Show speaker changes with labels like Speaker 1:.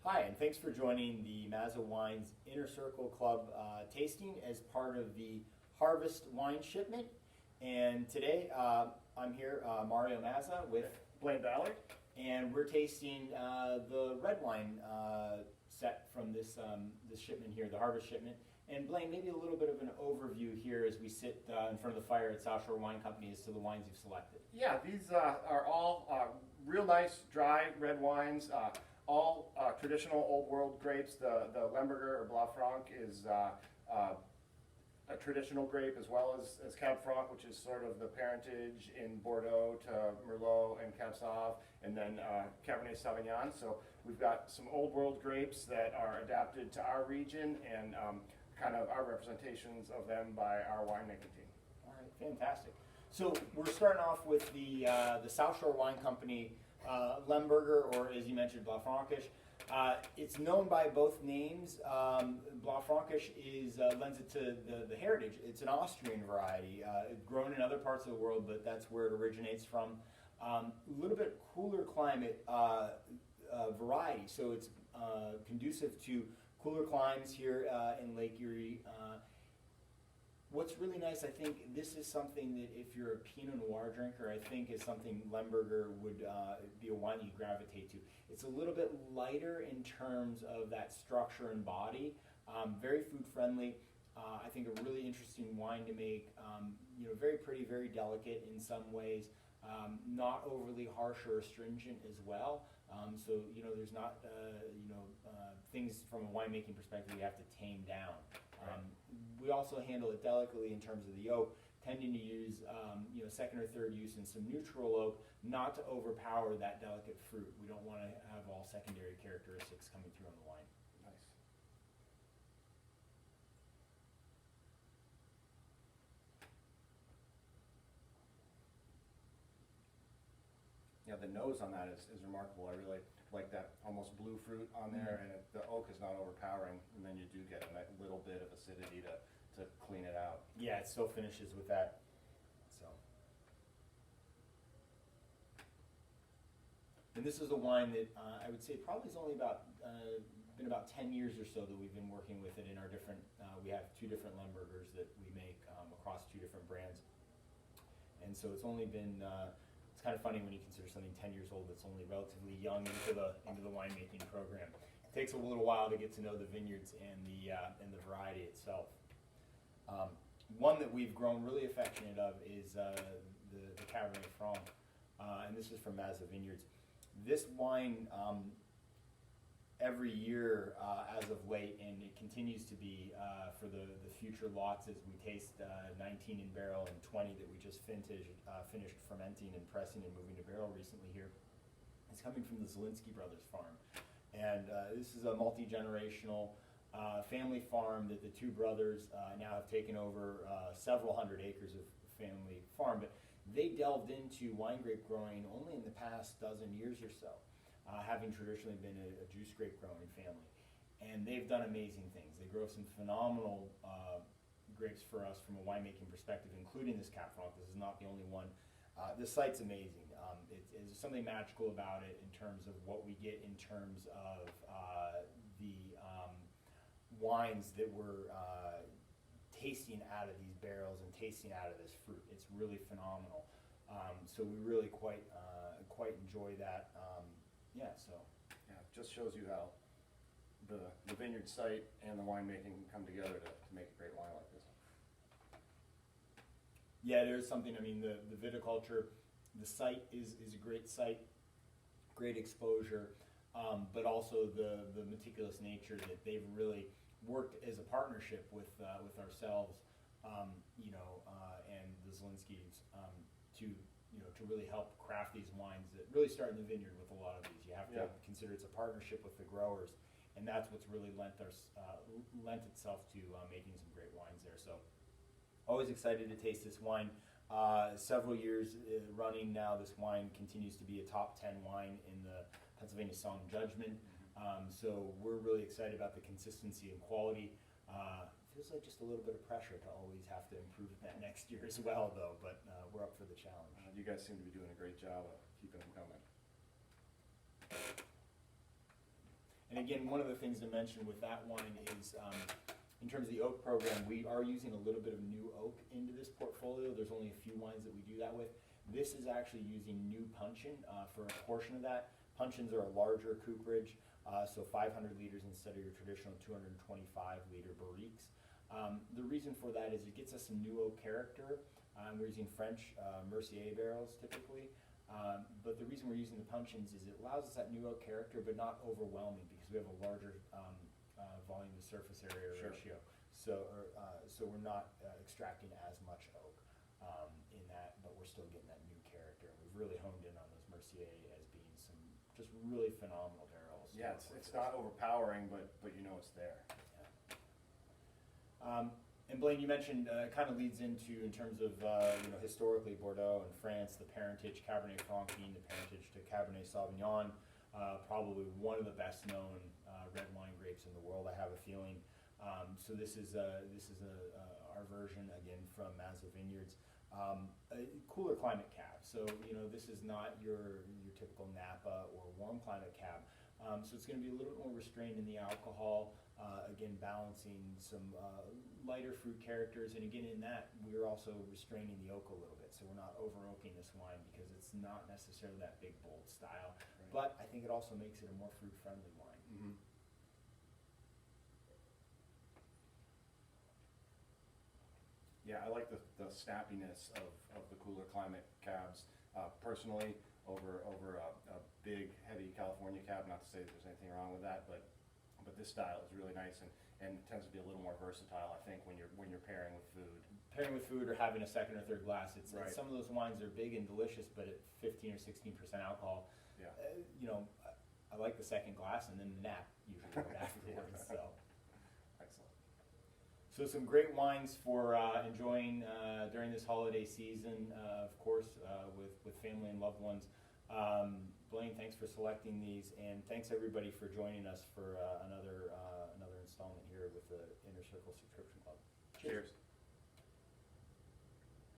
Speaker 1: Hi, and thanks for joining the Mazza Wine's Inner Circle Club tasting as part of the Harvest Wine Shipment. And today I'm here, Mario Mazza with
Speaker 2: Blaine Ballard.
Speaker 1: and we're tasting the red wine set from this shipment here, the Harvest Shipment. And Blaine, maybe a little bit of an overview here as we sit in front of the fire at Shore Wine Company as to the wines you've selected.
Speaker 2: Yeah, these are all real nice dry red wines, all traditional old world grapes. The Lemberger or Blanc Franc is a traditional grape, as well as Cab Franc, which is sort of the parentage in Bordeaux to Merlot and Cab Sauv, and then Cabernet Sauvignon. So we've got some old world grapes that are adapted to our region, and kind of our representations of them by our winemaking team.
Speaker 1: All right, fantastic. So we're starting off with the South Shore Wine Company Lemberger, or as you mentioned, Blanc Frankish. It's known by both names. Blanc Frankish lends it to the heritage. It's an Austrian variety, grown in other parts of the world, but that's where it originates from. A little bit cooler climate variety, so it's conducive to cooler climes here in Lake Erie. What's really nice, I think this is something that if you're a Pinot Noir drinker, I think is something Lemberger would be a wine you gravitate to. It's a little bit lighter in terms of that structure and body, very food friendly. I think a really interesting wine to make, very pretty, very delicate in some ways, not overly harsh or astringent as well. So, there's not, things from a winemaking perspective you have to tame down. We also handle it delicately in terms of the oak, tending to use, second or third use in some neutral oak, not to overpower that delicate fruit. We don't want to have all secondary characteristics coming through on the wine.
Speaker 2: Nice. Yeah, the nose on that is remarkable. I really like that almost blue fruit on there, and the oak is not overpowering, and then you do get that little bit of acidity to clean it out.
Speaker 1: Yeah, it still finishes with that. So, and this is a wine that I would say probably is only been about 10 years or so that we've been working with it in our different. We have two different Lembergers that we make across two different brands, and so it's only been. It's kind of funny when you consider something 10 years old that's only relatively young into the winemaking program. It takes a little while to get to know the vineyards and the variety itself. One that we've grown really affectionate of is the Cabernet Franc, and this is from Mazza Vineyards. This wine, every year as of late, and it continues to be for the future lots as we taste 19 in barrel and 20 that we just finished fermenting and pressing and moving to barrel recently here. It's coming from the Zielinski Brothers farm, and this is a multi-generational family farm that the two brothers now have taken over several hundred acres of family farm, but they delved into wine grape growing only in the past dozen years or so, having traditionally been a juice grape growing family. And they've done amazing things. They grow some phenomenal grapes for us from a winemaking perspective, including this Cab Franc. This is not the only one. The site's amazing. There's something magical about it in terms of what we get in terms of the wines that we're tasting out of these barrels and tasting out of this fruit. It's really phenomenal. So we really quite enjoy that. Yeah,
Speaker 2: it just shows you how the vineyard site and the winemaking can come together to make a great wine like this.
Speaker 1: Yeah, there's something. I mean, the viticulture, the site is a great site, great exposure, but also the meticulous nature that they've really worked as a partnership with ourselves, and the Zielinskis to really help craft these wines that really start in the vineyard with a lot of these. You have to consider it's a partnership with the growers, and that's what's really lent itself to making some great wines there. So always excited to taste this wine. Several years running now, this wine continues to be a top 10 wine in the Pennsylvania Song Judgment. So we're really excited about the consistency and quality. Feels like just a little bit of pressure to always have to improve that next year as well, though, but we're up for the challenge.
Speaker 2: You guys seem to be doing a great job of keeping them coming.
Speaker 1: And And again, one of the things to mention with that wine is, in terms of the oak program, we are using a little bit of new oak into this portfolio. There's only a few wines that we do that with. This is actually using new puncheon for a portion of that. Puncheons are a larger cooperage, so 500 liters instead of your traditional 225 liter barriques. The reason for that is it gets us some new oak character. We're using French Mercier barrels typically, but the reason we're using the puncheons is it allows us that new oak character, but not overwhelming because we have a larger volume to surface area ratio. So we're not extracting as much oak in that, but we're still getting that new character. And we've really honed in on those Mercier as being some just really phenomenal barrels.
Speaker 2: Yeah, it's not overpowering, but you know it's there.
Speaker 1: And Blaine, you mentioned kind of leads into, in terms of historically Bordeaux and France, the parentage Cabernet Franc being the parentage to Cabernet Sauvignon, probably one of the best known red wine grapes in the world, I have a feeling. So this is our version again from Mazza Vineyards, a cooler climate cab. So this is not your typical Napa or warm climate cab. So it's going to be a little bit more restrained in the alcohol. Again, balancing some lighter fruit characters, and again in that we're also restraining the oak a little bit, so we're not over oaking this wine because it's not necessarily that big bold style. Right. But I think it also makes it a more fruit friendly wine. Mm-hmm.
Speaker 2: Yeah, I like the snappiness of the cooler climate cabs personally over a big heavy California cab. Not to say that there's anything wrong with that, but this style is really nice and tends to be a little more versatile, I think, when you're pairing with food.
Speaker 1: Pairing with food or having a second or third glass. It's
Speaker 2: right.
Speaker 1: Some of those wines are big and delicious, but at 15 or 16% alcohol,
Speaker 2: yeah.
Speaker 1: I like the second glass and then the nap usually right afterwards. So.
Speaker 2: Excellent.
Speaker 1: So some great wines for enjoying during this holiday season, of course, with family and loved ones. Blaine, thanks for selecting these, and thanks everybody for joining us for another installment here with the Inner Circle Subscription Club.
Speaker 2: Cheers.